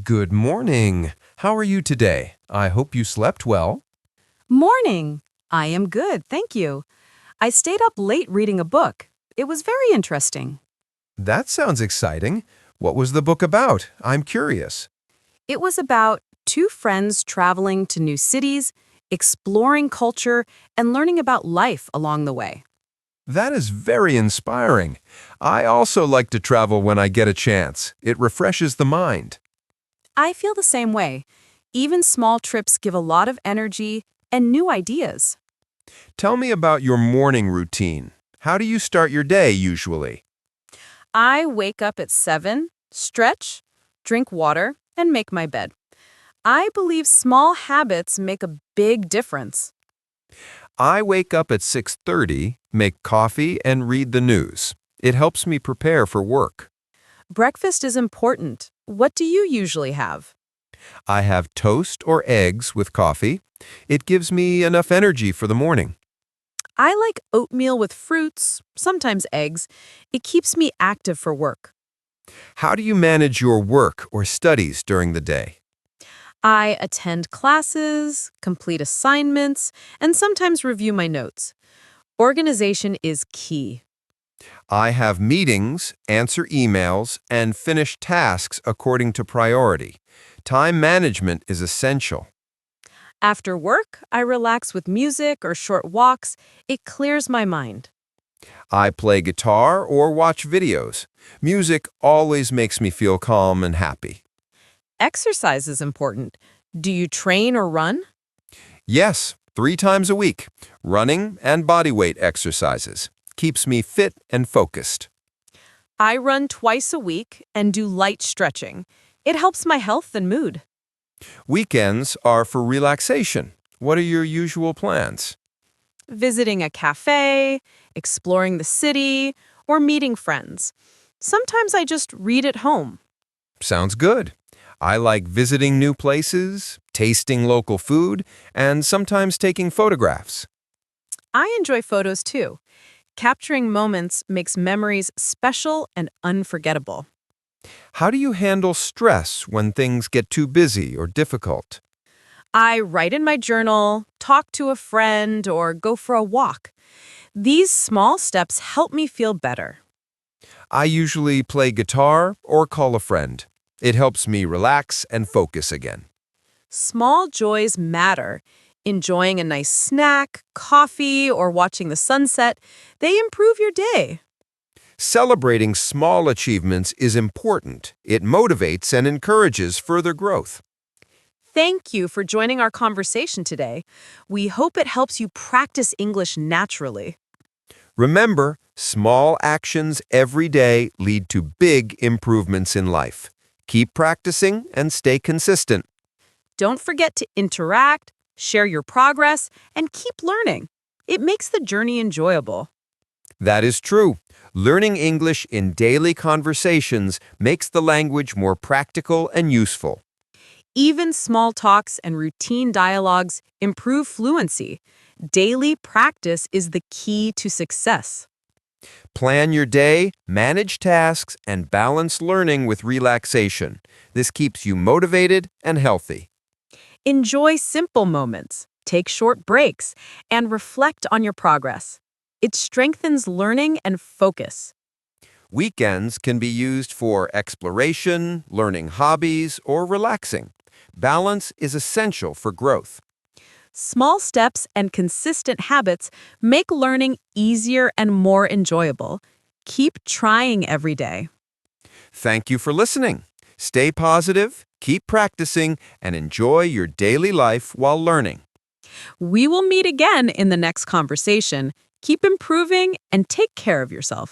Good morning. How are you today? I hope you slept well. Morning. I am good, thank you. I stayed up late reading a book. It was very interesting. That sounds exciting. What was the book about? I'm curious. It was about two friends traveling to new cities, exploring culture, and learning about life along the way. That is very inspiring. I also like to travel when I get a chance. It refreshes the mind. I feel the same way. Even small trips give a lot of energy and new ideas. Tell me about your morning routine. How do you start your day usually? I wake up at 7, stretch, drink water, and make my bed. I believe small habits make a big difference. I wake up at 6:30, make coffee, and read the news. It helps me prepare for work. Breakfast is important. What do you usually have? I have toast or eggs with coffee. It gives me enough energy for the morning. I like oatmeal with fruits, sometimes eggs. It keeps me active for work. How do you manage your work or studies during the day? I attend classes, complete assignments, and sometimes review my notes. Organization is key. I have meetings, answer emails, and finish tasks according to priority. Time management is essential. After work, I relax with music or short walks. It clears my mind. I play guitar or watch videos. Music always makes me feel calm and happy. Exercise is important. Do you train or run? Yes, 3 times a week. Running and body weight exercises. Keeps me fit and focused. I run twice a week and do light stretching. It helps my health and mood. Weekends are for relaxation. What are your usual plans? Visiting a cafe, exploring the city, or meeting friends. Sometimes I just read at home. Sounds good. I like visiting new places, tasting local food, and sometimes taking photographs. I enjoy photos too. Capturing moments makes memories special and unforgettable. How do you handle stress when things get too busy or difficult? I write in my journal, talk to a friend, or go for a walk. These small steps help me feel better. I usually play guitar or call a friend. It helps me relax and focus again. Small joys matter. Enjoying a nice snack, coffee, or watching the sunset, they improve your day. Celebrating small achievements is important. It motivates and encourages further growth. Thank you for joining our conversation today. We hope it helps you practice English naturally. Remember, small actions every day lead to big improvements in life. Keep practicing and stay consistent. Don't forget to interact, share your progress, and keep learning. It makes the journey enjoyable. That is true. Learning English in daily conversations makes the language more practical and useful. Even small talks and routine dialogues improve fluency. Daily practice is the key to success. Plan your day, manage tasks, and balance learning with relaxation. This keeps you motivated and healthy. Enjoy simple moments, take short breaks, and reflect on your progress. It strengthens learning and focus. Weekends can be used for exploration, learning hobbies, or relaxing. Balance is essential for growth. Small steps and consistent habits make learning easier and more enjoyable. Keep trying every day. Thank you for listening. Stay positive, keep practicing, and enjoy your daily life while learning. We will meet again in the next conversation. Keep improving and take care of yourself.